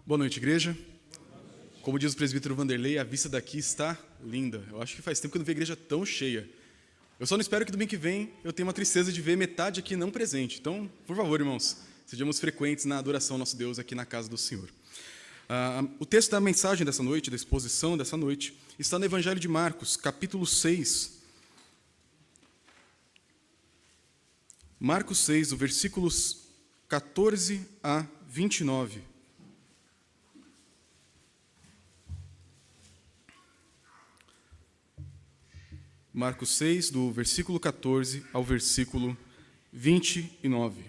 Boa noite, igreja. Como diz o presbítero Vanderlei, a vista daqui está linda. Eu acho que faz tempo que eu não vi a igreja tão cheia. Eu só não espero que domingo que vem eu tenha uma tristeza de ver metade aqui não presente. Então, por favor, irmãos, sejamos frequentes na adoração ao nosso Deus aqui na casa do Senhor. O texto da mensagem dessa noite, da exposição dessa noite, está no Evangelho de Marcos, capítulo 6. Marcos 6, do versículos 14 a 29. Marcos 6, do versículo 14 ao versículo 29.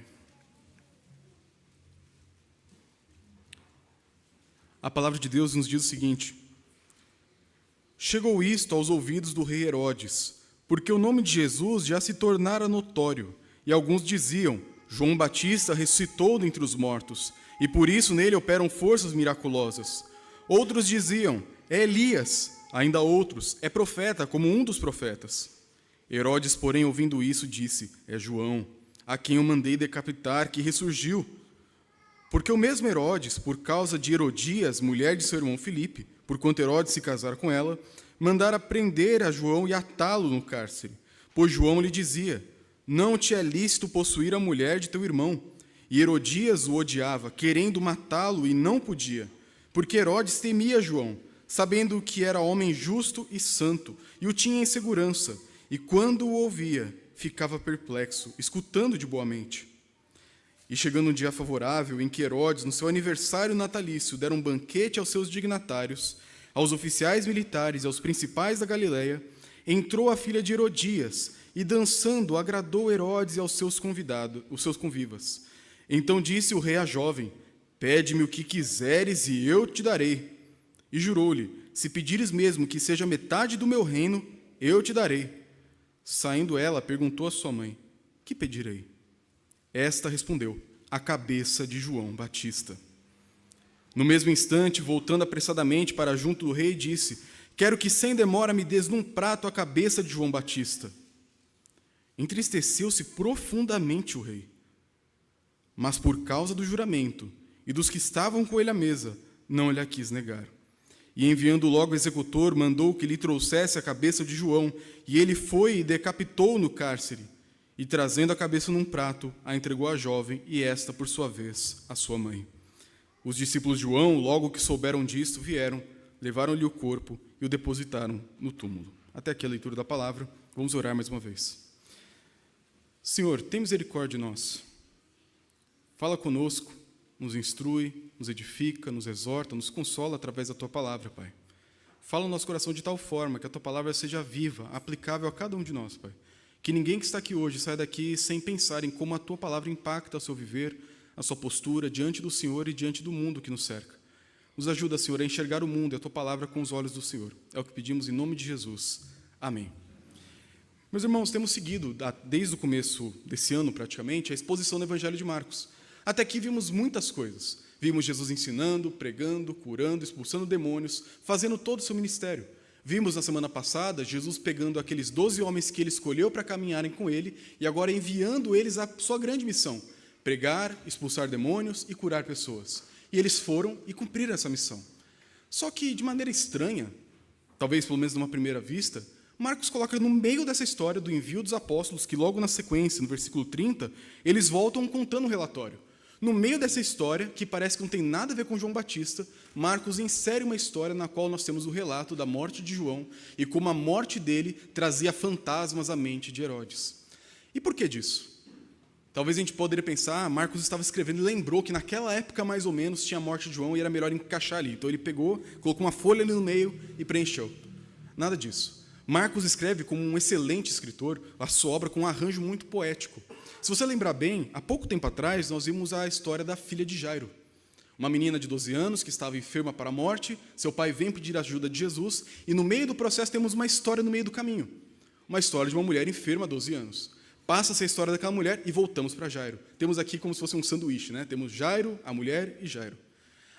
A palavra de Deus nos diz o seguinte: Chegou isto aos ouvidos do rei Herodes, porque o nome de Jesus já se tornara notório, e alguns diziam: João Batista ressuscitou dentre os mortos, e por isso nele operam forças miraculosas. Outros diziam: É Elias. Ainda outros: É profeta, como um dos profetas. Herodes, porém, ouvindo isso, disse: É João, a quem eu mandei decapitar, que ressurgiu. Porque o mesmo Herodes, por causa de Herodias, mulher de seu irmão Filipe, porquanto Herodes se casara com ela, mandara prender a João e atá-lo no cárcere. Pois João lhe dizia: Não te é lícito possuir a mulher de teu irmão. E Herodias o odiava, querendo matá-lo, e não podia, porque Herodes temia João, sabendo que era homem justo e santo, e o tinha em segurança, e quando o ouvia, ficava perplexo, escutando de boa mente. E chegando um dia favorável, em que Herodes, no seu aniversário natalício, dera um banquete aos seus dignatários, aos oficiais militares e aos principais da Galileia, entrou a filha de Herodias, e dançando agradou Herodes e aos seus convidados, os seus convivas. Então disse o rei à jovem: Pede-me o que quiseres e eu te darei. E jurou-lhe: Se pedires mesmo que seja metade do meu reino, eu te darei. Saindo ela, perguntou à sua mãe: Que pedirei? Esta respondeu: A cabeça de João Batista. No mesmo instante, voltando apressadamente para junto do rei, disse: Quero que sem demora me des num prato a cabeça de João Batista. Entristeceu-se profundamente o rei. Mas por causa do juramento e dos que estavam com ele à mesa, não lhe a quis negar. E enviando logo o executor, mandou que lhe trouxesse a cabeça de João, e ele foi e decapitou no cárcere, e trazendo a cabeça num prato, a entregou à jovem, e esta, por sua vez, à sua mãe. Os discípulos de João, logo que souberam disto, vieram, levaram-lhe o corpo e o depositaram no túmulo. Até aqui a leitura da palavra. Vamos orar mais uma vez. Senhor, tem misericórdia de nós. Fala conosco, nos instrui, nos edifica, nos exorta, nos consola através da Tua palavra, Pai. Fala no nosso coração de tal forma que a Tua palavra seja viva, aplicável a cada um de nós, Pai. Que ninguém que está aqui hoje saia daqui sem pensar em como a Tua palavra impacta o seu viver, a sua postura diante do Senhor e diante do mundo que nos cerca. Nos ajuda, Senhor, a enxergar o mundo e a Tua palavra com os olhos do Senhor. É o que pedimos em nome de Jesus. Amém. Meus irmãos, temos seguido, desde o começo desse ano praticamente, a exposição do Evangelho de Marcos. Até aqui vimos muitas coisas. Vimos Jesus ensinando, pregando, curando, expulsando demônios, fazendo todo o seu ministério. Vimos na semana passada Jesus pegando aqueles 12 homens que ele escolheu para caminharem com ele e agora enviando eles à sua grande missão: pregar, expulsar demônios e curar pessoas. E eles foram e cumpriram essa missão. Só que, de maneira estranha, talvez pelo menos numa primeira vista, Marcos coloca no meio dessa história do envio dos apóstolos, que logo na sequência, no versículo 30, eles voltam contando um relatório. No meio dessa história, que parece que não tem nada a ver com João Batista, Marcos insere uma história na qual nós temos o relato da morte de João e como a morte dele trazia fantasmas à mente de Herodes. E por que disso? Talvez a gente poderia pensar, Marcos estava escrevendo e lembrou que naquela época, mais ou menos, tinha a morte de João e era melhor encaixar ali. Então ele pegou, colocou uma folha ali no meio e preencheu. Nada disso. Marcos escreve como um excelente escritor a sua obra com um arranjo muito poético. Se você lembrar bem, há pouco tempo atrás, nós vimos a história da filha de Jairo. Uma menina de 12 anos que estava enferma para a morte, seu pai vem pedir a ajuda de Jesus, e no meio do processo temos uma história no meio do caminho. Uma história de uma mulher enferma há 12 anos. Passa-se a história daquela mulher e voltamos para Jairo. Temos aqui como se fosse um sanduíche, né? Temos Jairo, a mulher e Jairo.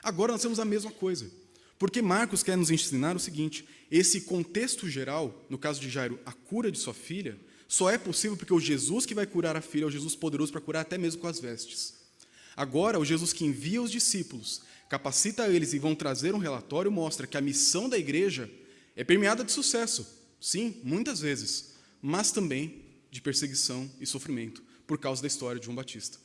Agora nós temos a mesma coisa. Porque Marcos quer nos ensinar o seguinte: esse contexto geral, no caso de Jairo, a cura de sua filha, só é possível porque o Jesus que vai curar a filha é o Jesus poderoso para curar até mesmo com as vestes. Agora, o Jesus que envia os discípulos capacita eles e vão trazer um relatório, mostra que a missão da igreja é permeada de sucesso. Sim, muitas vezes, mas também de perseguição e sofrimento, por causa da história de João Batista.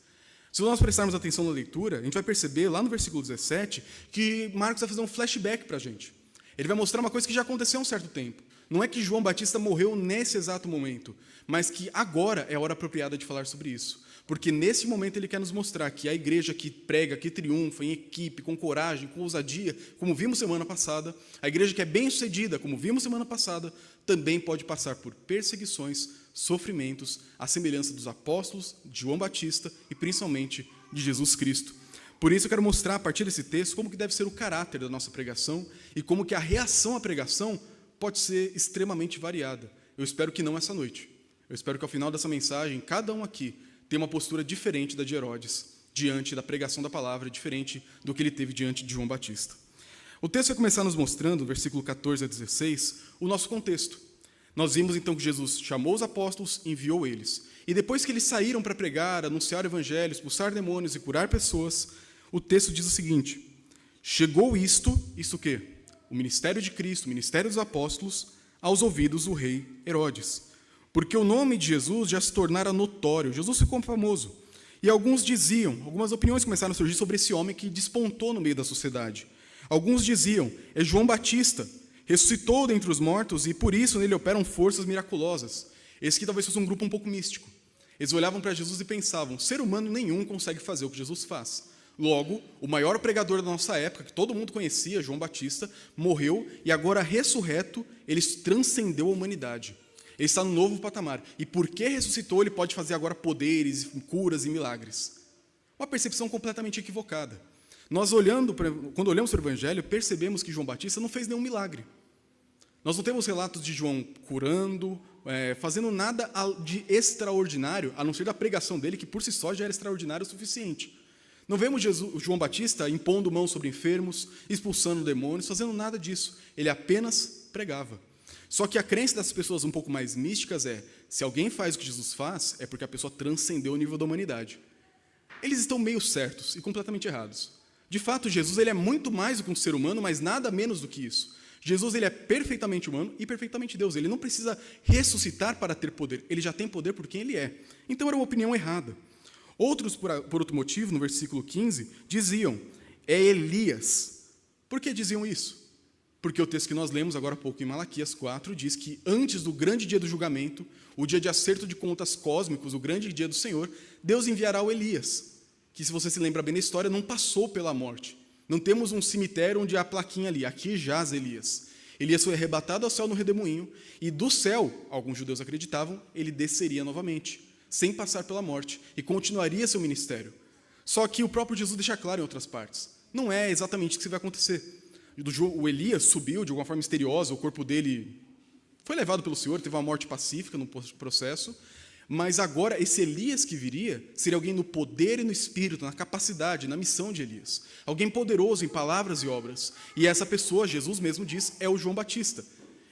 Se nós prestarmos atenção na leitura, a gente vai perceber, lá no versículo 17, que Marcos vai fazer um flashback para a gente. Ele vai mostrar uma coisa que já aconteceu há um certo tempo. Não é que João Batista morreu nesse exato momento, mas que agora é a hora apropriada de falar sobre isso. Porque nesse momento ele quer nos mostrar que a igreja que prega, que triunfa em equipe, com coragem, com ousadia, como vimos semana passada, a igreja que é bem-sucedida, como vimos semana passada, também pode passar por perseguições, sofrimentos, à semelhança dos apóstolos, de João Batista e principalmente de Jesus Cristo. Por isso eu quero mostrar a partir desse texto como que deve ser o caráter da nossa pregação e como que a reação à pregação pode ser extremamente variada. Eu espero que não essa noite. Eu espero que ao final dessa mensagem, cada um aqui tenha uma postura diferente da de Herodes, diante da pregação da palavra, diferente do que ele teve diante de João Batista. O texto vai começar nos mostrando, versículo 14 a 16, o nosso contexto. Nós vimos então que Jesus chamou os apóstolos e enviou eles. E depois que eles saíram para pregar, anunciar o evangelho, expulsar demônios e curar pessoas, o texto diz o seguinte: chegou isto o quê? O ministério de Cristo, o ministério dos apóstolos, aos ouvidos do rei Herodes. Porque o nome de Jesus já se tornara notório, Jesus ficou famoso. E algumas opiniões começaram a surgir sobre esse homem que despontou no meio da sociedade. Alguns diziam, é João Batista, ressuscitou dentre os mortos e por isso nele operam forças miraculosas. Esse aqui talvez fosse um grupo um pouco místico. Eles olhavam para Jesus e pensavam, ser humano nenhum consegue fazer o que Jesus faz. Logo, o maior pregador da nossa época, que todo mundo conhecia, João Batista, morreu e agora ressurreto, ele transcendeu a humanidade. Ele está no novo patamar. E porque ressuscitou, ele pode fazer agora poderes, curas e milagres. Uma percepção completamente equivocada. Nós, quando olhamos para o Evangelho, percebemos que João Batista não fez nenhum milagre. Nós não temos relatos de João curando, fazendo nada de extraordinário, a não ser da pregação dele, que por si só já era extraordinário o suficiente. Não vemos João Batista impondo mãos sobre enfermos, expulsando demônios, fazendo nada disso. Ele apenas pregava. Só que a crença das pessoas um pouco mais místicas é, se alguém faz o que Jesus faz, é porque a pessoa transcendeu o nível da humanidade. Eles estão meio certos e completamente errados. De fato, Jesus ele é muito mais do que um ser humano, mas nada menos do que isso. Jesus ele é perfeitamente humano e perfeitamente Deus. Ele não precisa ressuscitar para ter poder. Ele já tem poder por quem ele é. Então era uma opinião errada. Outros, por outro motivo, no versículo 15, diziam, é Elias. Por que diziam isso? Porque o texto que nós lemos agora há pouco em Malaquias 4 diz que antes do grande dia do julgamento, o dia de acerto de contas cósmicos, o grande dia do Senhor, Deus enviará o Elias, que se você se lembra bem da história, não passou pela morte. Não temos um cemitério onde há a plaquinha ali, aqui jaz Elias. Elias foi arrebatado ao céu no redemoinho, e do céu, alguns judeus acreditavam, ele desceria novamente, sem passar pela morte, e continuaria seu ministério. Só que o próprio Jesus deixa claro em outras partes, não é exatamente o que vai acontecer. O Elias subiu de alguma forma misteriosa, o corpo dele foi levado pelo Senhor, teve uma morte pacífica no processo, mas agora esse Elias que viria seria alguém no poder e no espírito, na capacidade, na missão de Elias. Alguém poderoso em palavras e obras. E essa pessoa, Jesus mesmo diz, é o João Batista.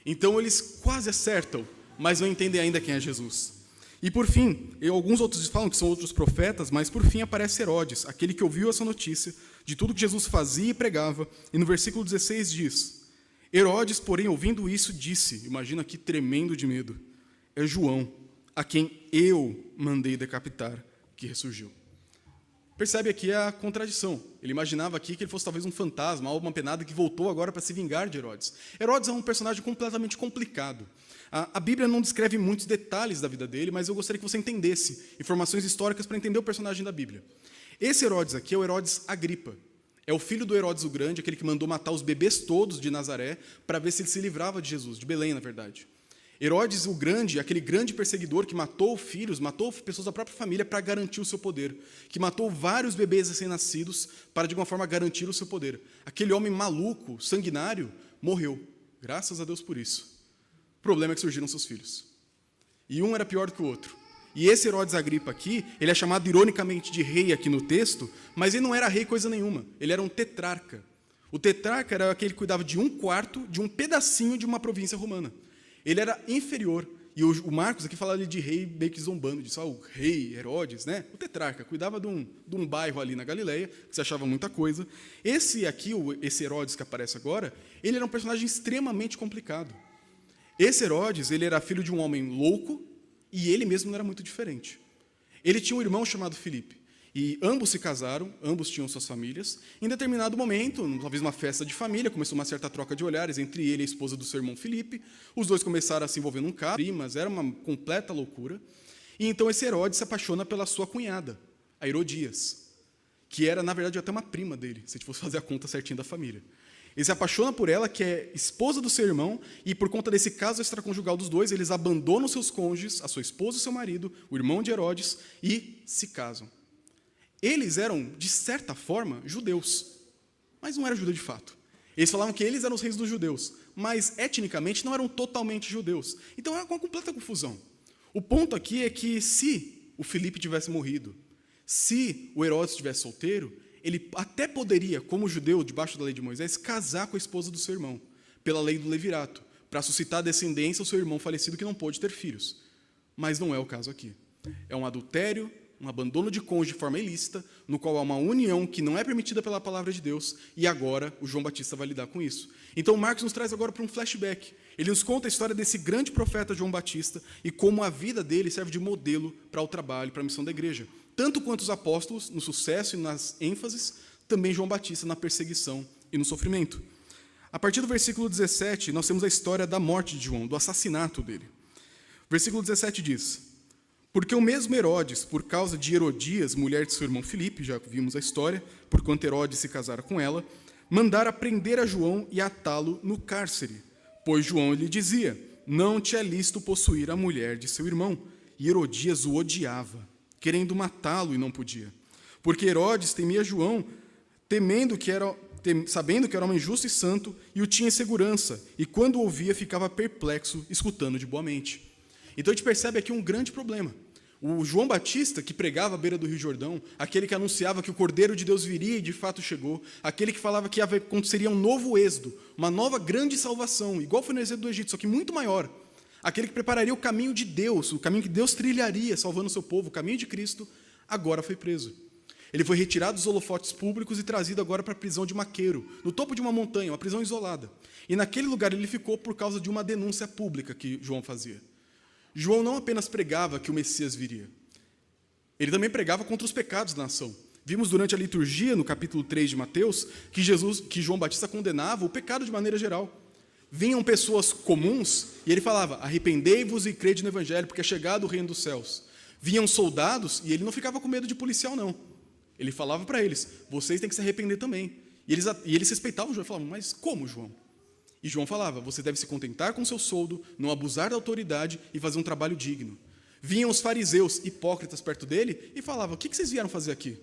Então eles quase acertam, mas não entendem ainda quem é Jesus. E por fim, alguns outros falam que são outros profetas, mas por fim aparece Herodes, aquele que ouviu essa notícia de tudo que Jesus fazia e pregava, e no versículo 16 diz, Herodes, porém, ouvindo isso, disse, imagina aqui tremendo de medo, é João, a quem eu mandei decapitar, que ressurgiu. Percebe aqui a contradição. Ele imaginava aqui que ele fosse talvez um fantasma, alma penada que voltou agora para se vingar de Herodes. Herodes é um personagem completamente complicado. A Bíblia não descreve muitos detalhes da vida dele, mas eu gostaria que você entendesse informações históricas para entender o personagem da Bíblia. Esse Herodes aqui é o Herodes Agripa. É o filho do Herodes o Grande, aquele que mandou matar os bebês todos de Nazaré para ver se ele se livrava de Jesus, de Belém, na verdade. Herodes o Grande, aquele grande perseguidor que matou filhos, matou pessoas da própria família para garantir o seu poder, que matou vários bebês recém-nascidos para, de alguma forma, garantir o seu poder. Aquele homem maluco, sanguinário, morreu. Graças a Deus por isso. O problema é que surgiram seus filhos. E um era pior do que o outro. E esse Herodes Agripa aqui, ele é chamado ironicamente de rei aqui no texto, mas ele não era rei coisa nenhuma. Ele era um tetrarca. O tetrarca era aquele que cuidava de um quarto, de um pedacinho de uma província romana. Ele era inferior E o Marcos aqui fala ali de rei meio que zombando, disso, o rei Herodes, né? O tetrarca, cuidava de um bairro ali na Galileia, que se achava muita coisa. Esse Herodes que aparece agora, ele era um personagem extremamente complicado. Esse Herodes, ele era filho de um homem louco, e ele mesmo não era muito diferente. Ele tinha um irmão chamado Filipe, e ambos se casaram, ambos tinham suas famílias. Em determinado momento, talvez uma festa de família, começou uma certa troca de olhares entre ele e a esposa do seu irmão Filipe. Os dois começaram a se envolver num caso, mas era uma completa loucura. E então esse Herodes se apaixona pela sua cunhada, a Herodias, que era, na verdade, até uma prima dele, se a gente fosse fazer a conta certinha da família. Ele se apaixona por ela, que é esposa do seu irmão, e por conta desse caso extraconjugal dos dois, eles abandonam seus cônjuges, a sua esposa e seu marido, o irmão de Herodes, e se casam. Eles eram, de certa forma, judeus, mas não eram judeus de fato. Eles falavam que eles eram os reis dos judeus, mas etnicamente não eram totalmente judeus. Então era uma completa confusão. O ponto aqui é que se o Filipe tivesse morrido, se o Herodes estivesse solteiro, ele até poderia, como judeu, debaixo da lei de Moisés, casar com a esposa do seu irmão, pela lei do levirato, para suscitar descendência ao seu irmão falecido que não pôde ter filhos. Mas não é o caso aqui. É um adultério, um abandono de cônjuge de forma ilícita, no qual há uma união que não é permitida pela palavra de Deus, e agora o João Batista vai lidar com isso. Então Marcos nos traz agora para um flashback. Ele nos conta a história desse grande profeta João Batista e como a vida dele serve de modelo para o trabalho, para a missão da igreja. Tanto quanto os apóstolos, no sucesso e nas ênfases, também João Batista na perseguição e no sofrimento. A partir do versículo 17, nós temos a história da morte de João, do assassinato dele. O versículo 17 diz: porque o mesmo Herodes, por causa de Herodias, mulher de seu irmão Filipe, já vimos a história, porquanto Herodes se casara com ela, mandara prender a João e atá-lo no cárcere. Pois João lhe dizia: não te é lícito possuir a mulher de seu irmão. E Herodias o odiava, querendo matá-lo e não podia. Porque Herodes temia João, sabendo que era homem justo e santo, e o tinha em segurança, e quando o ouvia ficava perplexo, escutando de boa mente. Então a gente percebe aqui um grande problema. O João Batista, que pregava à beira do Rio Jordão, aquele que anunciava que o Cordeiro de Deus viria e de fato chegou, aquele que falava que aconteceria um novo êxodo, uma nova grande salvação, igual foi no êxodo do Egito, só que muito maior. Aquele que prepararia o caminho de Deus, o caminho que Deus trilharia, salvando o seu povo, o caminho de Cristo, agora foi preso. Ele foi retirado dos holofotes públicos e trazido agora para a prisão de Maqueiro, no topo de uma montanha, uma prisão isolada. E naquele lugar ele ficou por causa de uma denúncia pública que João fazia. João não apenas pregava que o Messias viria, ele também pregava contra os pecados da nação. Vimos durante a liturgia, no capítulo 3 de Mateus, que João Batista condenava o pecado de maneira geral. Vinham pessoas comuns e ele falava: arrependei-vos e crede no Evangelho, porque é chegado o reino dos céus. Vinham soldados e ele não ficava com medo de policial, não. Ele falava para eles: vocês têm que se arrepender também. E eles respeitavam João e falavam: mas como, João? E João falava: você deve se contentar com seu soldo, não abusar da autoridade e fazer um trabalho digno. Vinham os fariseus hipócritas perto dele e falavam: o que vocês vieram fazer aqui?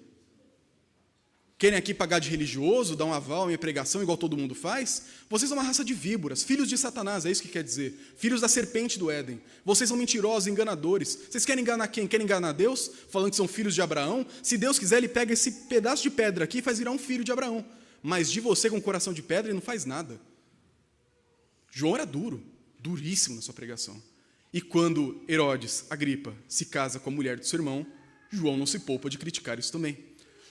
Querem aqui pagar de religioso, dar um aval à minha pregação igual todo mundo faz? Vocês são uma raça de víboras, filhos de Satanás, é isso que quer dizer. Filhos da serpente do Éden. Vocês são mentirosos, enganadores. Vocês querem enganar quem? Querem enganar Deus? Falando que são filhos de Abraão? Se Deus quiser, ele pega esse pedaço de pedra aqui e faz virar um filho de Abraão. Mas de você com coração de pedra, ele não faz nada. João era duríssimo na sua pregação. E quando Herodes, Agripa, se casa com a mulher do seu irmão, João não se poupa de criticar isso também.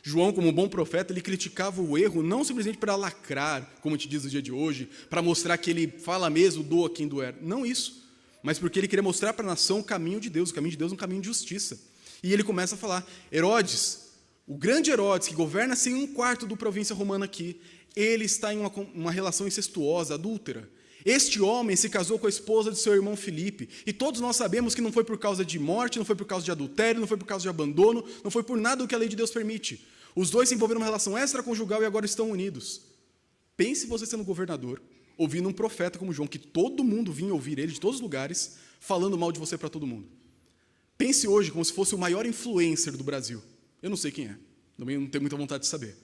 João, como bom profeta, ele criticava o erro não simplesmente para lacrar, como a gente diz no dia de hoje, para mostrar que ele fala mesmo, doa quem doer. Não isso, mas porque ele queria mostrar para a nação o caminho de Deus é um caminho de justiça. E ele começa a falar: Herodes, o grande Herodes, que governa assim 1/4 da província romana aqui, ele está em uma relação incestuosa, adúltera. Este homem se casou com a esposa de seu irmão Filipe, e todos nós sabemos que não foi por causa de morte, não foi por causa de adultério, não foi por causa de abandono, não foi por nada do que a lei de Deus permite. Os dois se envolveram numa relação extraconjugal e agora estão unidos. Pense você sendo governador, ouvindo um profeta como João, que todo mundo vinha ouvir ele de todos os lugares, falando mal de você para todo mundo. Pense hoje como se fosse o maior influencer do Brasil. Eu não sei quem é, também não tenho muita vontade de saber.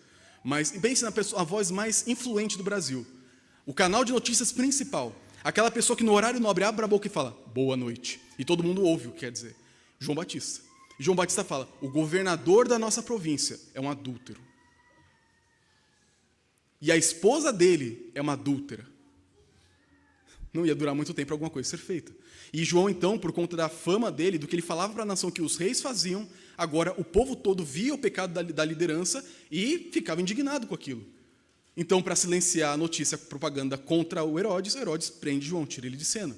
Mas pense na pessoa, a voz mais influente do Brasil. O canal de notícias principal, aquela pessoa que no horário nobre abre a boca e fala: boa noite, e todo mundo ouve o que quer dizer. João Batista. E João Batista fala: o governador da nossa província é um adúltero. E a esposa dele é uma adúltera. Não ia durar muito tempo para alguma coisa ser feita. E João, então, por conta da fama dele, do que ele falava para a nação que os reis faziam, agora o povo todo via o pecado da liderança e ficava indignado com aquilo. Então, para silenciar a notícia, a propaganda contra o Herodes prende João, tira ele de cena.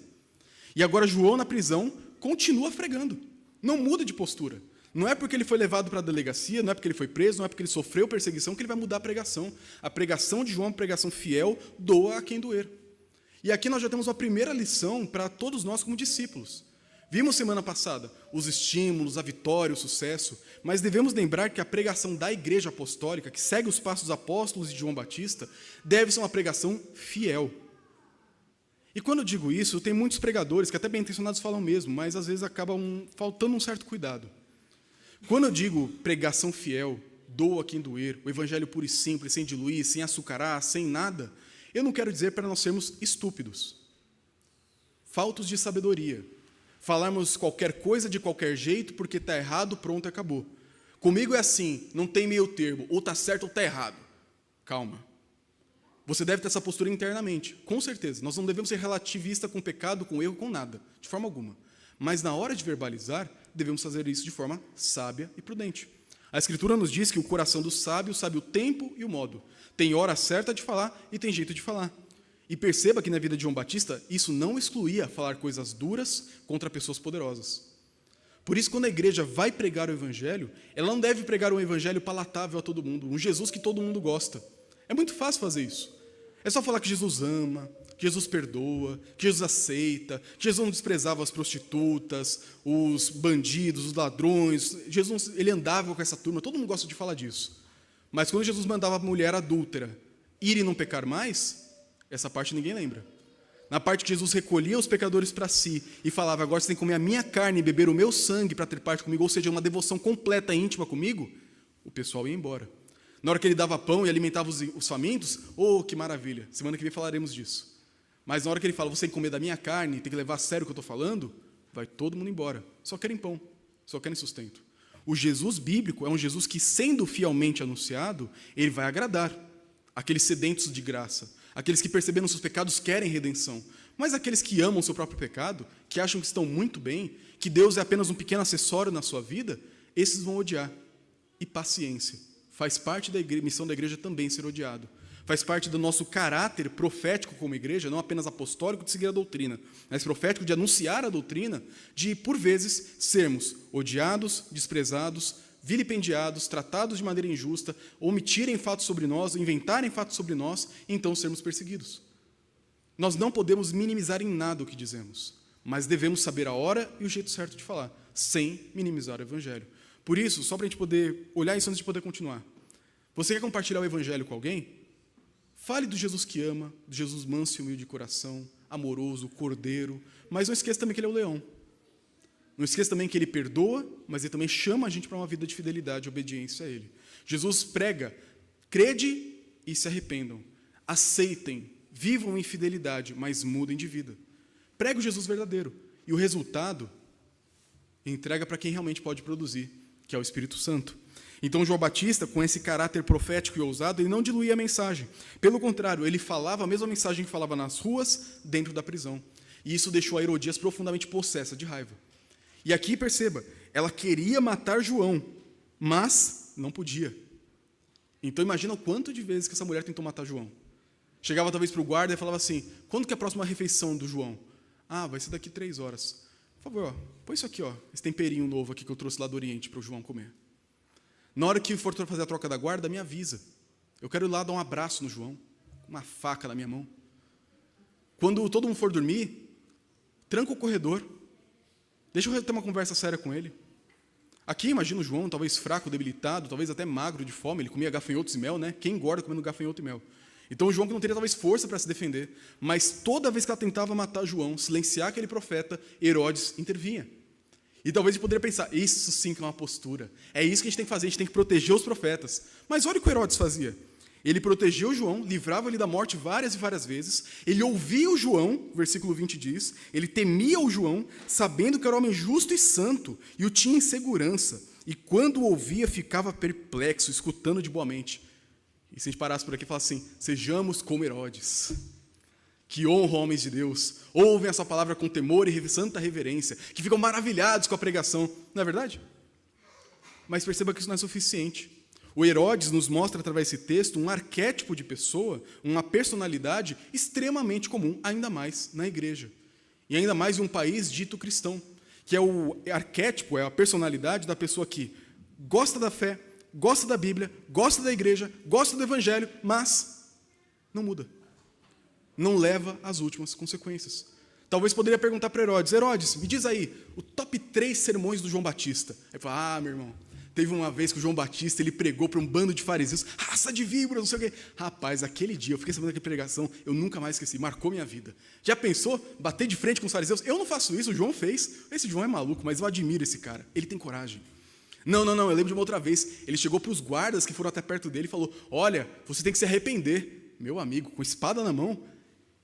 E agora João, na prisão, continua fregando. Não muda de postura. Não é porque ele foi levado para a delegacia, não é porque ele foi preso, não é porque ele sofreu perseguição que ele vai mudar a pregação. A pregação de João é uma pregação fiel, doa a quem doer. E aqui nós já temos uma primeira lição para todos nós como discípulos. Vimos semana passada os estímulos, a vitória, o sucesso, mas devemos lembrar que a pregação da igreja apostólica, que segue os passos dos apóstolos e de João Batista, deve ser uma pregação fiel. E quando eu digo isso, tem muitos pregadores que até bem intencionados falam mesmo, mas às vezes acabam faltando um certo cuidado. Quando eu digo pregação fiel, doa quem doer, o evangelho puro e simples, sem diluir, sem açucarar, sem nada, eu não quero dizer para nós sermos estúpidos, faltos de sabedoria, falarmos qualquer coisa de qualquer jeito porque está errado, pronto, acabou. Comigo é assim, não tem meio termo, ou está certo ou está errado. Calma. Você deve ter essa postura internamente, com certeza. Nós não devemos ser relativistas com pecado, com erro, com nada, de forma alguma. Mas na hora de verbalizar, devemos fazer isso de forma sábia e prudente. A Escritura nos diz que o coração do sábio sabe o tempo e o modo. Tem hora certa de falar e tem jeito de falar. E perceba que na vida de João Batista, isso não excluía falar coisas duras contra pessoas poderosas. Por isso, quando a igreja vai pregar o evangelho, ela não deve pregar um evangelho palatável a todo mundo, um Jesus que todo mundo gosta. É muito fácil fazer isso. É só falar que Jesus ama, que Jesus perdoa, que Jesus aceita, que Jesus não desprezava as prostitutas, os bandidos, os ladrões. Jesus, ele andava com essa turma, todo mundo gosta de falar disso. Mas quando Jesus mandava a mulher adúltera ir e não pecar mais, essa parte ninguém lembra. Na parte que Jesus recolhia os pecadores para si e falava, agora você tem que comer a minha carne e beber o meu sangue para ter parte comigo, ou seja, uma devoção completa e íntima comigo, o pessoal ia embora. Na hora que ele dava pão e alimentava os famintos, oh, que maravilha, semana que vem falaremos disso. Mas na hora que ele fala, você tem que comer da minha carne, tem que levar a sério o que eu estou falando, vai todo mundo embora. Só querem pão, só querem sustento. O Jesus bíblico é um Jesus que, sendo fielmente anunciado, ele vai agradar aqueles sedentos de graça, aqueles que percebendo seus pecados querem redenção, mas aqueles que amam seu próprio pecado, que acham que estão muito bem, que Deus é apenas um pequeno acessório na sua vida, esses vão odiar. E paciência, faz parte da missão da igreja também ser odiado. Faz parte do nosso caráter profético como igreja, não apenas apostólico de seguir a doutrina, mas profético de anunciar a doutrina, de, por vezes, sermos odiados, desprezados, vilipendiados, tratados de maneira injusta, omitirem fatos sobre nós, inventarem fatos sobre nós, e então sermos perseguidos. Nós não podemos minimizar em nada o que dizemos, mas devemos saber a hora e o jeito certo de falar, sem minimizar o evangelho. Por isso, só para a gente poder olhar isso antes de poder continuar, você quer compartilhar o evangelho com alguém? Fale do Jesus que ama, do Jesus manso e humilde de coração, amoroso, cordeiro, mas não esqueça também que ele é o leão. Não esqueça também que ele perdoa, mas ele também chama a gente para uma vida de fidelidade e obediência a ele. Jesus prega, crede e se arrependam. Aceitem, vivam em fidelidade, mas mudem de vida. Prega o Jesus verdadeiro. E o resultado, entrega para quem realmente pode produzir, que é o Espírito Santo. Então, João Batista, com esse caráter profético e ousado, ele não diluía a mensagem. Pelo contrário, ele falava a mesma mensagem que falava nas ruas, dentro da prisão. E isso deixou a Herodias profundamente possessa de raiva. E aqui, perceba, ela queria matar João, mas não podia. Então, imagina o quanto de vezes que essa mulher tentou matar João. Chegava talvez para o guarda e falava assim, quando que é a próxima refeição do João? Ah, vai ser daqui 3 horas. Por favor, ó, põe isso aqui, ó, esse temperinho novo aqui que eu trouxe lá do Oriente para o João comer. Na hora que for fazer a troca da guarda, me avisa. Eu quero ir lá dar um abraço no João, com uma faca na minha mão. Quando todo mundo for dormir, tranca o corredor. Deixa eu ter uma conversa séria com ele. Aqui, imagina o João, talvez fraco, debilitado, talvez até magro de fome. Ele comia gafanhotos e mel, né? Quem engorda comendo gafanhoto e mel? Então, o João que não teria talvez força para se defender. Mas toda vez que ela tentava matar João, silenciar aquele profeta, Herodes intervinha. E talvez a gente poderia pensar, isso sim que é uma postura. É isso que a gente tem que fazer, a gente tem que proteger os profetas. Mas olha o que o Herodes fazia. Ele protegeu João, livrava ele da morte várias e várias vezes. Ele ouvia o João, versículo 20 diz, ele temia o João, sabendo que era homem justo e santo, e o tinha em segurança. E quando o ouvia, ficava perplexo, escutando de boa mente. E se a gente parasse por aqui e falasse assim, sejamos como Herodes. que honram homens de Deus, ouvem a sua palavra com temor e santa reverência, que ficam maravilhados com a pregação. Não é verdade? Mas perceba que isso não é suficiente. O Herodes nos mostra, através desse texto, um arquétipo de pessoa, uma personalidade extremamente comum, ainda mais na igreja. E ainda mais em um país dito cristão, que é o arquétipo, é a personalidade da pessoa que gosta da fé, gosta da Bíblia, gosta da igreja, gosta do Evangelho, mas não muda. Não leva às últimas consequências. Talvez poderia perguntar para Herodes: Herodes, me diz aí, o top 3 sermões do João Batista. Aí fala: meu irmão, teve uma vez que o João Batista ele pregou para um bando de fariseus, raça de víboras, não sei o quê. Rapaz, aquele dia, eu fiquei sabendo daquela pregação, eu nunca mais esqueci, marcou minha vida. Já pensou, bater de frente com os fariseus? Eu não faço isso, o João fez. Esse João é maluco, mas eu admiro esse cara, ele tem coragem. Não, eu lembro de uma outra vez, ele chegou para os guardas que foram até perto dele e falou: olha, você tem que se arrepender. Meu amigo, com espada na mão.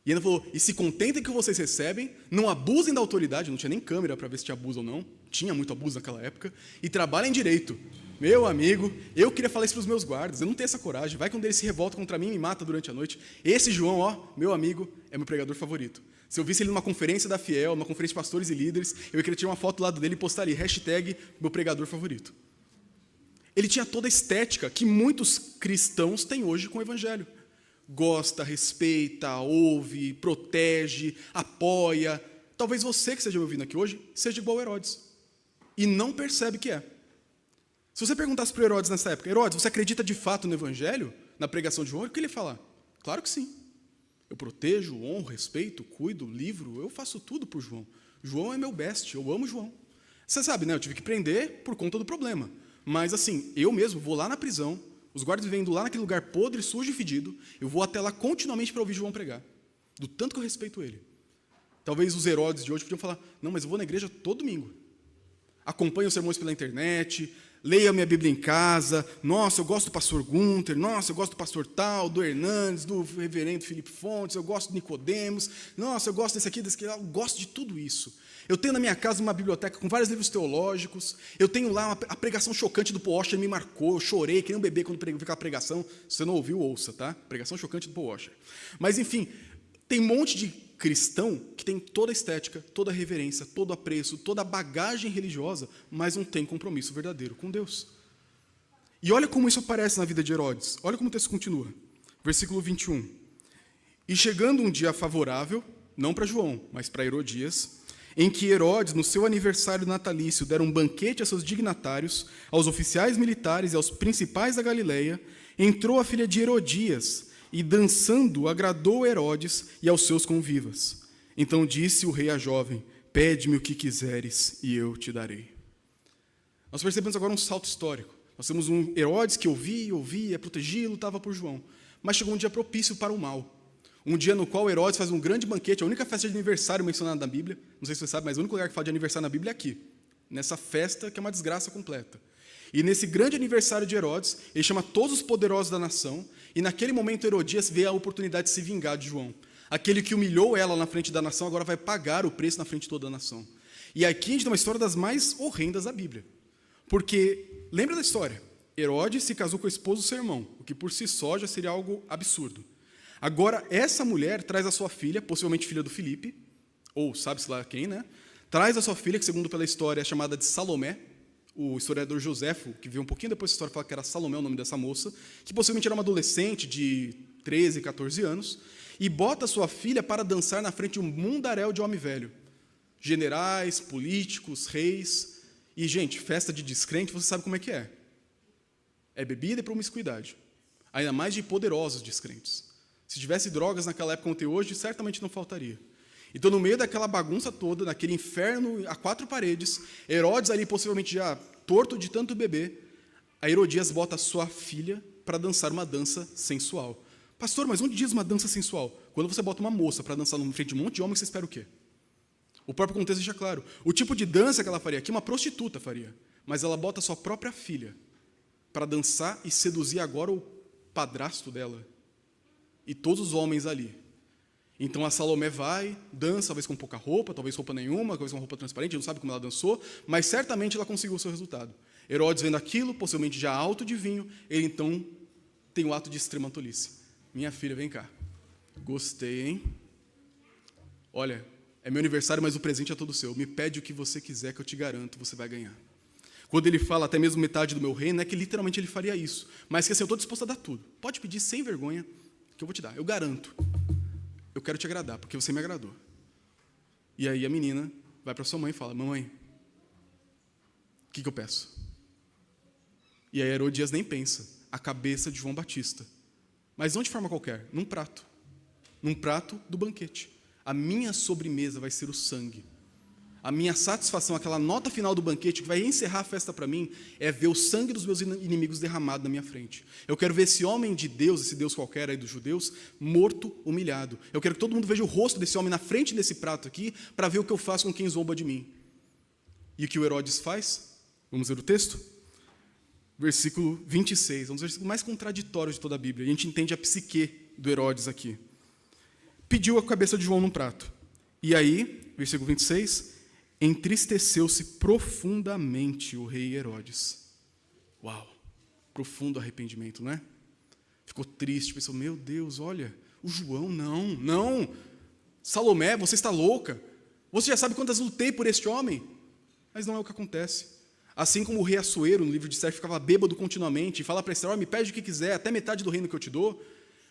E ainda falou: e se contentem com o que vocês recebem, não abusem da autoridade, não tinha nem câmera para ver se tinha abuso ou não, tinha muito abuso naquela época, e trabalhem direito. Meu amigo, eu queria falar isso para os meus guardas, eu não tenho essa coragem, vai que um deles se revolta contra mim e me mata durante a noite. Esse João, meu amigo, é meu pregador favorito. Se eu visse ele numa conferência da Fiel, numa conferência de pastores e líderes, eu ia querer tirar uma foto do lado dele e postar ali, hashtag meu pregador favorito. Ele tinha toda a estética que muitos cristãos têm hoje com o Evangelho. Gosta, respeita, ouve, protege, apoia. Talvez você que esteja me ouvindo aqui hoje seja igual a Herodes e não percebe que é. Se você perguntasse para o Herodes nessa época: Herodes, você acredita de fato no Evangelho, na pregação de João? O que ele ia falar? Claro que sim. Eu protejo, honro, respeito, cuido, livro, eu faço tudo por João. João é meu best, eu amo João. Você sabe, né? Eu tive que prender por conta do problema. Mas assim, eu mesmo vou lá na prisão, os guardas me vendo lá naquele lugar podre, sujo e fedido, eu vou até lá continuamente para ouvir João pregar. Do tanto que eu respeito ele. Talvez os Herodes de hoje podiam falar: não, mas eu vou na igreja todo domingo. Acompanho os sermões pela internet, leio a minha Bíblia em casa, nossa, eu gosto do pastor Gunther, nossa, eu gosto do pastor tal, do Hernandes, do reverendo Felipe Fontes, eu gosto do Nicodemos, nossa, eu gosto desse aqui, eu gosto de tudo isso. Eu tenho na minha casa uma biblioteca com vários livros teológicos, eu tenho lá a pregação chocante do Paul Washer, me marcou, eu chorei, que nem um bebê quando vi aquela pregação. Se você não ouviu, ouça, tá? Pregação chocante do Paul Washer. Mas, enfim, tem um monte de cristão que tem toda a estética, toda a reverência, todo o apreço, toda a bagagem religiosa, mas não tem compromisso verdadeiro com Deus. E olha como isso aparece na vida de Herodes. Olha como o texto continua. Versículo 21. E chegando um dia favorável, não para João, mas para Herodias, em que Herodes, no seu aniversário natalício, dera um banquete a seus dignatários, aos oficiais militares e aos principais da Galileia, entrou a filha de Herodias, e dançando agradou Herodes e aos seus convivas. Então disse o rei à jovem: pede-me o que quiseres, e eu te darei. Nós percebemos agora um salto histórico. Nós temos um Herodes que ouvia, protegia e lutava por João. Mas chegou um dia propício para o mal. Um dia no qual Herodes faz um grande banquete, a única festa de aniversário mencionada na Bíblia, não sei se você sabe, mas o único lugar que fala de aniversário na Bíblia é aqui, nessa festa que é uma desgraça completa. E nesse grande aniversário de Herodes, ele chama todos os poderosos da nação, e naquele momento Herodias vê a oportunidade de se vingar de João. Aquele que humilhou ela na frente da nação, agora vai pagar o preço na frente de toda a nação. E aqui a gente tem uma história das mais horrendas da Bíblia. Porque, lembra da história? Herodes se casou com a esposa do seu irmão, o que por si só já seria algo absurdo. Agora, essa mulher traz a sua filha, possivelmente filha do Filipe, ou sabe-se lá quem, né? Traz a sua filha, que segundo pela história é chamada de Salomé. O historiador Joséfo, que viu um pouquinho depois da história, fala que era Salomé o nome dessa moça, que possivelmente era uma adolescente de 13, 14 anos, e bota a sua filha para dançar na frente de um mundaréu de homem velho. Generais, políticos, reis. E, gente, festa de descrente, você sabe como é que é. É bebida e promiscuidade. Ainda mais de poderosos descrentes. Se tivesse drogas naquela época como tem hoje, certamente não faltaria. Então, no meio daquela bagunça toda, naquele inferno a 4 paredes, Herodes ali possivelmente já torto de tanto beber, a Herodias bota a sua filha para dançar uma dança sensual. Pastor, mas onde diz uma dança sensual? Quando você bota uma moça para dançar no frente de um monte de homem, você espera o quê? O próprio contexto deixa claro. O tipo de dança que ela faria aqui, uma prostituta faria. Mas ela bota a sua própria filha para dançar e seduzir agora o padrasto dela. E todos os homens ali. Então a Salomé vai, dança, talvez com pouca roupa, talvez roupa nenhuma, talvez com roupa transparente, não sabe como ela dançou, mas certamente ela conseguiu o seu resultado. Herodes vendo aquilo, possivelmente já alto de vinho, ele então tem o ato de extrema tolice. Minha filha, vem cá. Gostei, hein? olha, é meu aniversário, mas o presente é todo seu. Me pede o que você quiser que eu te garanto, você vai ganhar. Quando ele fala até mesmo metade do meu reino, não é que literalmente ele faria isso, mas que assim, eu estou disposto a dar tudo. Pode pedir sem vergonha, que eu vou te dar, eu garanto. Eu quero te agradar, porque você me agradou. E aí a menina vai para sua mãe e fala, mamãe, o que eu peço? E aí Herodias nem pensa, a cabeça de João Batista. Mas não de forma qualquer, num prato do banquete. A minha sobremesa vai ser o sangue. A minha satisfação, aquela nota final do banquete que vai encerrar a festa para mim, é ver o sangue dos meus inimigos derramado na minha frente. Eu quero ver esse homem de Deus, esse Deus qualquer aí dos judeus, morto, humilhado. Eu quero que todo mundo veja o rosto desse homem na frente desse prato aqui, para ver o que eu faço com quem zomba de mim. E o que o Herodes faz? Vamos ver o texto? Versículo 26, um dos versículos mais contraditórios de toda a Bíblia. A gente entende a psique do Herodes aqui. Pediu a cabeça de João num prato. E aí, versículo 26, entristeceu-se profundamente o rei Herodes. Uau, profundo arrependimento, não é? Ficou triste, pensou, meu Deus, olha, o João, não. Salomé, você está louca. Você já sabe quantas lutei por este homem. Mas não é o que acontece. Assim como o rei Assuero, no livro de Esther, ficava bêbado continuamente, e fala para Esther, me pede o que quiser, até metade do reino que eu te dou,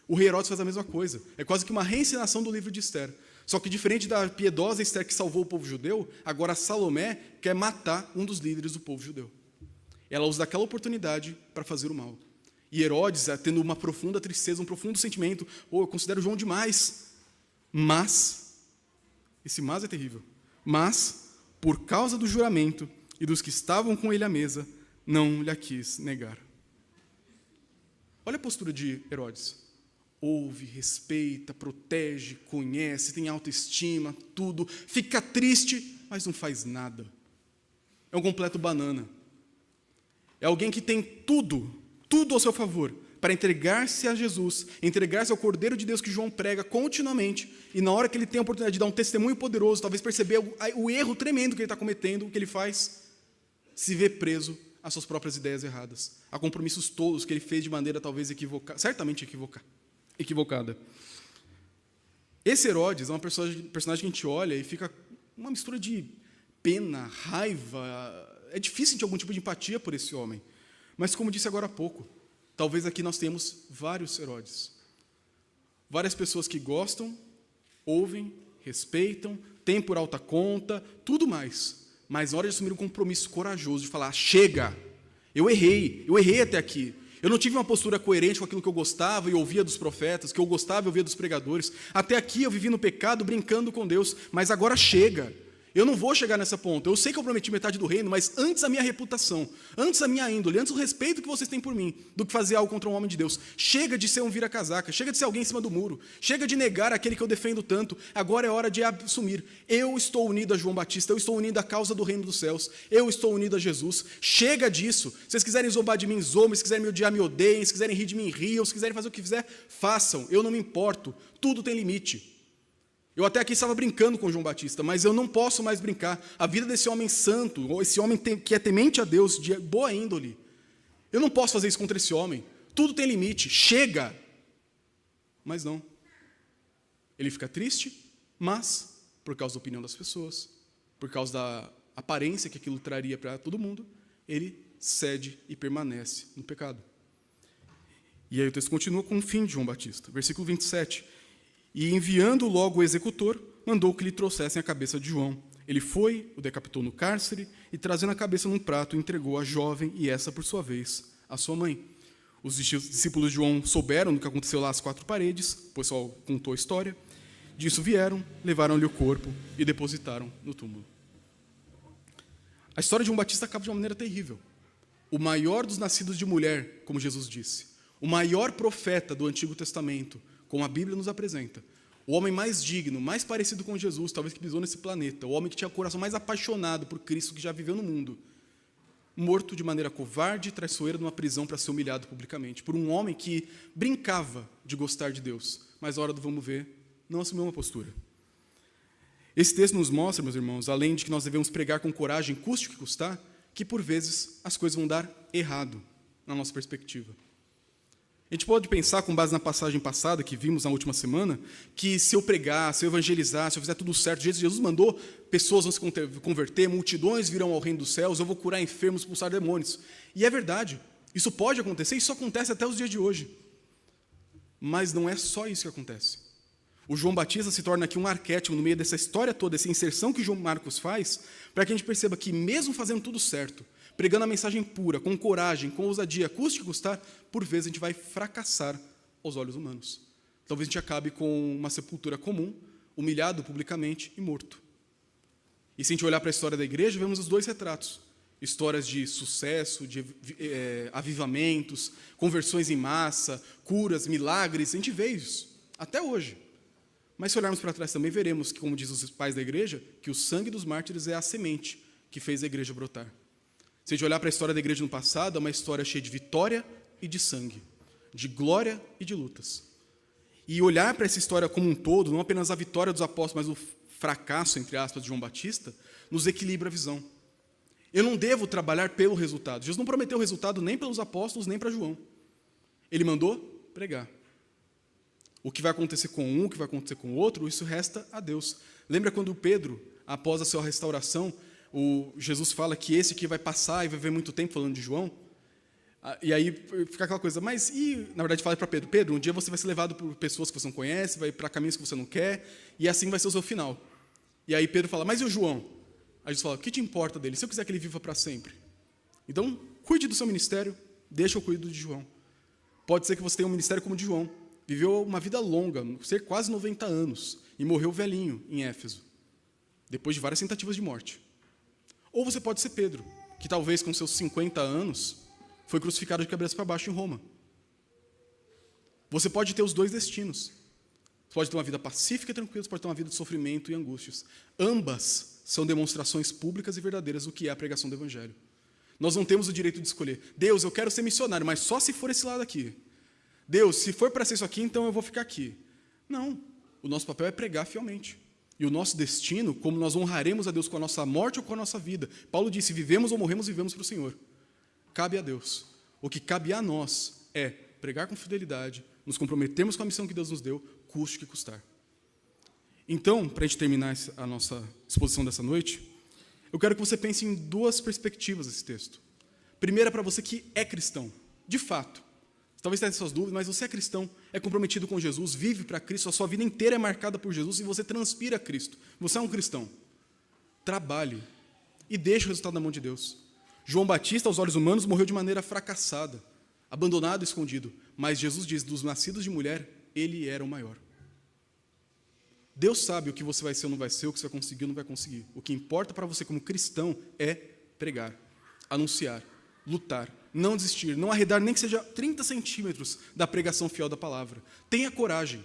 o rei Herodes faz a mesma coisa. É quase que uma reencenação do livro de Esther. Só que diferente da piedosa Esther que salvou o povo judeu, agora Salomé quer matar um dos líderes do povo judeu. Ela usa daquela oportunidade para fazer o mal. E Herodes, tendo uma profunda tristeza, um profundo sentimento, eu considero João demais. Mas, esse mas é terrível, mas, por causa do juramento e dos que estavam com ele à mesa, não lhe quis negar. Olha a postura de Herodes. Ouve, respeita, protege, conhece, tem autoestima, tudo, fica triste, mas não faz nada. É um completo banana. É alguém que tem tudo ao seu favor, para entregar-se a Jesus, entregar-se ao Cordeiro de Deus que João prega continuamente, e na hora que ele tem a oportunidade de dar um testemunho poderoso, talvez perceber o erro tremendo que ele está cometendo, o que ele faz? Se vê preso às suas próprias ideias erradas, a compromissos tolos que ele fez de maneira talvez equivocada, certamente equivocada. Esse Herodes é uma personagem que a gente olha e fica uma mistura de pena, raiva. É difícil sentir algum tipo de empatia por esse homem. Mas como disse agora há pouco, talvez aqui nós tenhamos vários Herodes. Várias pessoas que gostam, ouvem, respeitam, têm por alta conta, tudo mais. Mas na hora de assumir um compromisso corajoso, de falar, chega, eu errei até aqui. Eu não tive uma postura coerente com aquilo que eu gostava e ouvia dos profetas, que eu gostava e ouvia dos pregadores. Até aqui eu vivi no pecado, brincando com Deus, mas agora chega. Eu não vou chegar nessa ponta. Eu sei que eu prometi metade do reino, mas antes a minha reputação, antes a minha índole, antes o respeito que vocês têm por mim, do que fazer algo contra um homem de Deus. Chega de ser um vira-casaca, chega de ser alguém em cima do muro, chega de negar aquele que eu defendo tanto. Agora é hora de assumir. Eu estou unido a João Batista, eu estou unido à causa do reino dos céus, eu estou unido a Jesus. Chega disso. Se vocês quiserem zombar de mim, zombem. Se quiserem me odiar, me odeiem. Se quiserem rir de mim, riam. Se quiserem fazer o que quiser, façam. Eu não me importo. Tudo tem limite. Eu até aqui estava brincando com João Batista, mas eu não posso mais brincar. A vida desse homem santo, ou esse homem que é temente a Deus, de boa índole, eu não posso fazer isso contra esse homem. Tudo tem limite, chega. Mas não. Ele fica triste, mas, por causa da opinião das pessoas, por causa da aparência que aquilo traria para todo mundo, ele cede e permanece no pecado. E aí o texto continua com o fim de João Batista. Versículo 27. E enviando logo o executor, mandou que lhe trouxessem a cabeça de João. Ele foi, o decapitou no cárcere, e trazendo a cabeça num prato, entregou à jovem, e essa, por sua vez, à sua mãe. Os discípulos de João souberam do que aconteceu lá às quatro paredes, o pessoal contou a história. Disso vieram, levaram-lhe o corpo e depositaram no túmulo. A história de João Batista acaba de uma maneira terrível. O maior dos nascidos de mulher, como Jesus disse, o maior profeta do Antigo Testamento, como a Bíblia nos apresenta, o homem mais digno, mais parecido com Jesus, talvez que pisou nesse planeta, o homem que tinha o coração mais apaixonado por Cristo que já viveu no mundo, morto de maneira covarde e traiçoeira numa prisão para ser humilhado publicamente, por um homem que brincava de gostar de Deus, mas na hora do vamos ver, não assumiu uma postura. Esse texto nos mostra, meus irmãos, além de que nós devemos pregar com coragem, custe o que custar, que por vezes as coisas vão dar errado na nossa perspectiva. A gente pode pensar, com base na passagem passada que vimos na última semana, que se eu pregar, se eu evangelizar, se eu fizer tudo certo, do jeito que Jesus mandou, pessoas vão se converter, multidões virão ao reino dos céus, eu vou curar enfermos, expulsar demônios. E é verdade, isso pode acontecer, isso acontece até os dias de hoje. Mas não é só isso que acontece. O João Batista se torna aqui um arquétipo no meio dessa história toda, essa inserção que João Marcos faz, para que a gente perceba que mesmo fazendo tudo certo, pregando a mensagem pura, com coragem, com ousadia, custe o que custar, por vezes a gente vai fracassar aos olhos humanos. Talvez a gente acabe com uma sepultura comum, humilhado publicamente e morto. E se a gente olhar para a história da igreja, vemos os dois retratos. Histórias de sucesso, de avivamentos, conversões em massa, curas, milagres, a gente vê isso, até hoje. Mas se olharmos para trás também, veremos que, como diz os pais da igreja, que o sangue dos mártires é a semente que fez a igreja brotar. Se a gente olhar para a história da igreja no passado, é uma história cheia de vitória e de sangue, de glória e de lutas. E olhar para essa história como um todo, não apenas a vitória dos apóstolos, mas o fracasso, entre aspas, de João Batista, nos equilibra a visão. Eu não devo trabalhar pelo resultado. Jesus não prometeu resultado nem pelos apóstolos, nem para João. Ele mandou pregar. O que vai acontecer com um, o que vai acontecer com o outro, isso resta a Deus. Lembra quando Pedro, após a sua restauração, Jesus fala que esse aqui vai passar e vai viver muito tempo, falando de João? E aí fica aquela coisa, mas e, na verdade, fala para Pedro, Pedro, um dia você vai ser levado por pessoas que você não conhece, vai para caminhos que você não quer, e assim vai ser o seu final. E aí Pedro fala, mas e o João? Aí Jesus fala, o que te importa dele? Se eu quiser que ele viva para sempre. Então, cuide do seu ministério, deixa eu cuidar de João. Pode ser que você tenha um ministério como o de João. Viveu uma vida longa, quase 90 anos, e morreu velhinho em Éfeso, depois de várias tentativas de morte. Ou você pode ser Pedro, que talvez com seus 50 anos foi crucificado de cabeça para baixo em Roma. Você pode ter os dois destinos. Você pode ter uma vida pacífica e tranquila, você pode ter uma vida de sofrimento e angústias. Ambas são demonstrações públicas e verdadeiras do que é a pregação do Evangelho. Nós não temos o direito de escolher. Deus, eu quero ser missionário, mas só se for esse lado aqui. Deus, se for para ser isso aqui, então eu vou ficar aqui. Não, o nosso papel é pregar fielmente. E o nosso destino, como nós honraremos a Deus com a nossa morte ou com a nossa vida. Paulo disse, vivemos ou morremos, vivemos para o Senhor. Cabe a Deus. O que cabe a nós é pregar com fidelidade, nos comprometermos com a missão que Deus nos deu, custe o que custar. Então, para a gente terminar a nossa exposição dessa noite, eu quero que você pense em duas perspectivas desse texto. Primeira, para você que é cristão, de fato. Talvez tenha suas dúvidas, mas você é cristão, é comprometido com Jesus, vive para Cristo, a sua vida inteira é marcada por Jesus e você transpira Cristo. Você é um cristão. Trabalhe e deixe o resultado na mão de Deus. João Batista, aos olhos humanos, morreu de maneira fracassada, abandonado e escondido. Mas Jesus diz, dos nascidos de mulher, ele era o maior. Deus sabe o que você vai ser ou não vai ser, o que você vai conseguir ou não vai conseguir. O que importa para você como cristão é pregar, anunciar, lutar, não desistir, não arredar nem que seja 30 centímetros da pregação fiel da palavra. Tenha coragem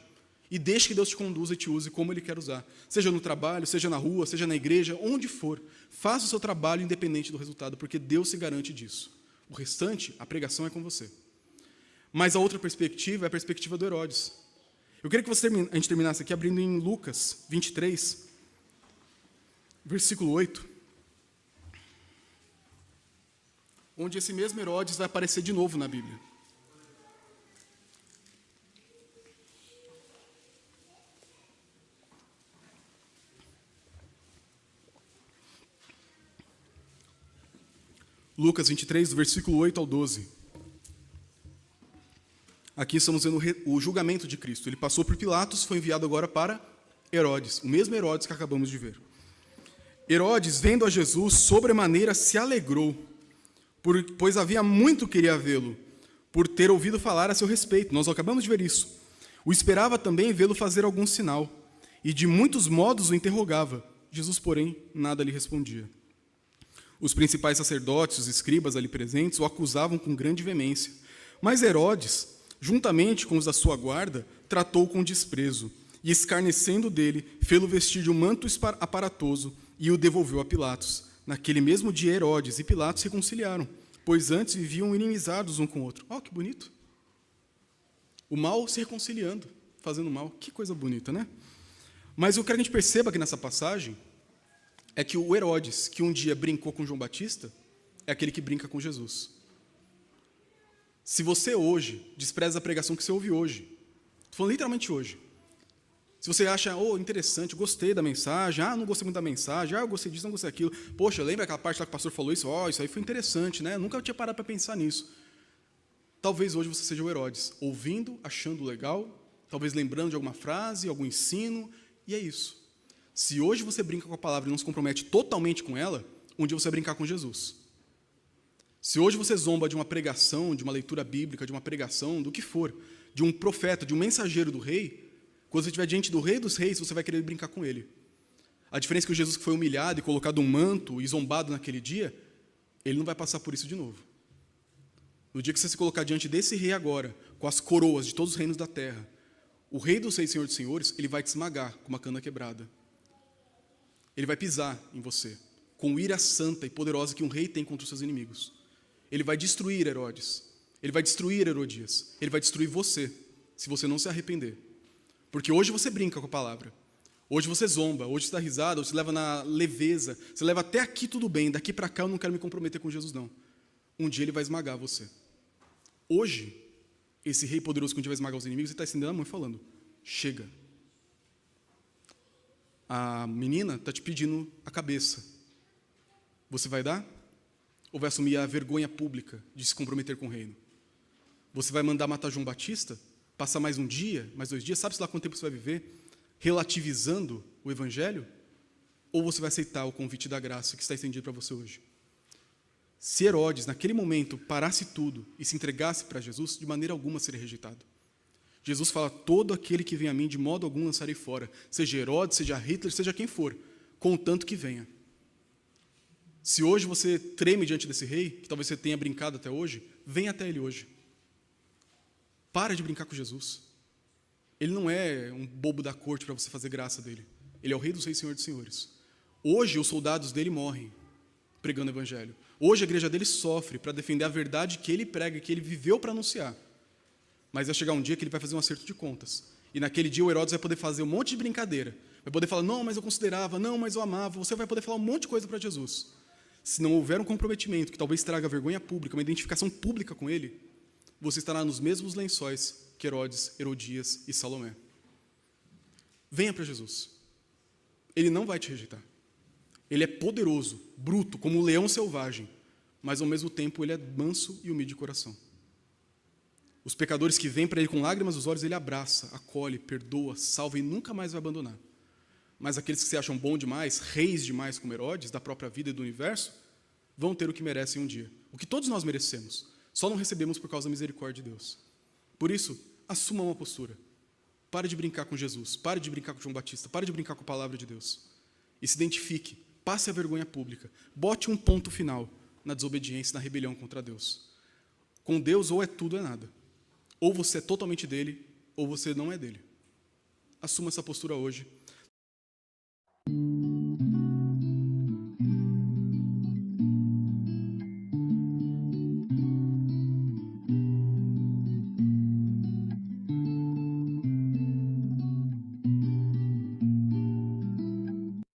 e deixe que Deus te conduza e te use como Ele quer usar. Seja no trabalho, seja na rua, seja na igreja, onde for. Faça o seu trabalho independente do resultado, porque Deus se garante disso. O restante, a pregação é com você. Mas a outra perspectiva é a perspectiva do Herodes. Eu queria que a gente terminasse aqui abrindo em Lucas 23, versículo 8. Onde esse mesmo Herodes vai aparecer de novo na Bíblia. Lucas 23, do versículo 8 ao 12. Aqui estamos vendo o julgamento de Cristo. Ele passou por Pilatos, foi enviado agora para Herodes, o mesmo Herodes que acabamos de ver. Herodes, vendo a Jesus, sobremaneira se alegrou, pois havia muito queria vê-lo, por ter ouvido falar a seu respeito. Nós acabamos de ver isso. O esperava também vê-lo fazer algum sinal, e de muitos modos o interrogava. Jesus, porém, nada lhe respondia. Os principais sacerdotes, os escribas ali presentes, o acusavam com grande veemência. Mas Herodes, juntamente com os da sua guarda, tratou com desprezo, e escarnecendo dele, fê-lo vestir de um manto aparatoso, e o devolveu a Pilatos. Naquele mesmo dia, Herodes e Pilatos se reconciliaram, pois antes viviam inimizados um com o outro. Oh, que bonito! O mal se reconciliando, fazendo mal. Que coisa bonita, né? Mas o que a gente perceba aqui nessa passagem é que o Herodes, que um dia brincou com João Batista, é aquele que brinca com Jesus. Se você hoje despreza a pregação que você ouve hoje, estou falando literalmente hoje, se você acha, interessante, gostei da mensagem, não gostei muito da mensagem, eu gostei disso, não gostei daquilo, poxa, lembra aquela parte lá que o pastor falou isso? Isso aí foi interessante, né? Eu nunca tinha parado para pensar nisso. Talvez hoje você seja o Herodes, ouvindo, achando legal, talvez lembrando de alguma frase, algum ensino, e é isso. Se hoje você brinca com a palavra e não se compromete totalmente com ela, um dia você vai brincar com Jesus. Se hoje você zomba de uma pregação, de uma leitura bíblica, de uma pregação, do que for, de um profeta, de um mensageiro do rei, quando você estiver diante do rei dos reis, você vai querer brincar com ele. A diferença é que o Jesus que foi humilhado e colocado um manto e zombado naquele dia, ele não vai passar por isso de novo. No dia que você se colocar diante desse rei agora, com as coroas de todos os reinos da terra, o rei dos reis, senhor dos senhores, ele vai te esmagar com uma cana quebrada. Ele vai pisar em você, com ira santa e poderosa que um rei tem contra os seus inimigos. Ele vai destruir Herodes, ele vai destruir Herodias, ele vai destruir você, se você não se arrepender. Porque hoje você brinca com a palavra, hoje você zomba, hoje você dá risada, hoje você leva na leveza, você leva até aqui tudo bem, daqui para cá eu não quero me comprometer com Jesus não. Um dia ele vai esmagar você. Hoje, esse rei poderoso que um dia vai esmagar os inimigos, ele está estendendo a mão e falando, chega. A menina está te pedindo a cabeça. Você vai dar? Ou vai assumir a vergonha pública de se comprometer com o reino? Você vai mandar matar João Batista? Passar mais um dia, mais 2 dias? Sabe-se lá quanto tempo você vai viver? Relativizando o evangelho? Ou você vai aceitar o convite da graça que está estendido para você hoje? Se Herodes, naquele momento, parasse tudo e se entregasse para Jesus, de maneira alguma seria rejeitado. Jesus fala, todo aquele que vem a mim, de modo algum lançarei fora. Seja Herodes, seja Hitler, seja quem for, contanto que venha. Se hoje você treme diante desse rei, que talvez você tenha brincado até hoje, venha até ele hoje. Para de brincar com Jesus. Ele não é um bobo da corte para você fazer graça dele. Ele é o rei dos reis, senhor dos senhores. Hoje os soldados dele morrem pregando o evangelho. Hoje a igreja dele sofre para defender a verdade que ele prega, que ele viveu para anunciar. Mas vai chegar um dia que ele vai fazer um acerto de contas. E naquele dia o Herodes vai poder fazer um monte de brincadeira. Vai poder falar, não, mas eu considerava, não, mas eu amava. Você vai poder falar um monte de coisa para Jesus. Se não houver um comprometimento que talvez traga vergonha pública, uma identificação pública com ele, você estará nos mesmos lençóis que Herodes, Herodias e Salomé. Venha para Jesus. Ele não vai te rejeitar. Ele é poderoso, bruto, como um leão selvagem, mas ao mesmo tempo ele é manso e humilde de coração. Os pecadores que vêm para ele com lágrimas nos olhos, ele abraça, acolhe, perdoa, salva e nunca mais vai abandonar. Mas aqueles que se acham bom demais, reis demais como Herodes, da própria vida e do universo, vão ter o que merecem um dia. O que todos nós merecemos, só não recebemos por causa da misericórdia de Deus. Por isso, assuma uma postura. Pare de brincar com Jesus, pare de brincar com João Batista, pare de brincar com a palavra de Deus. E se identifique, passe a vergonha pública, bote um ponto final na desobediência, na rebelião contra Deus. Com Deus, ou é tudo ou é nada. Ou você é totalmente dele, ou você não é dele. Assuma essa postura hoje.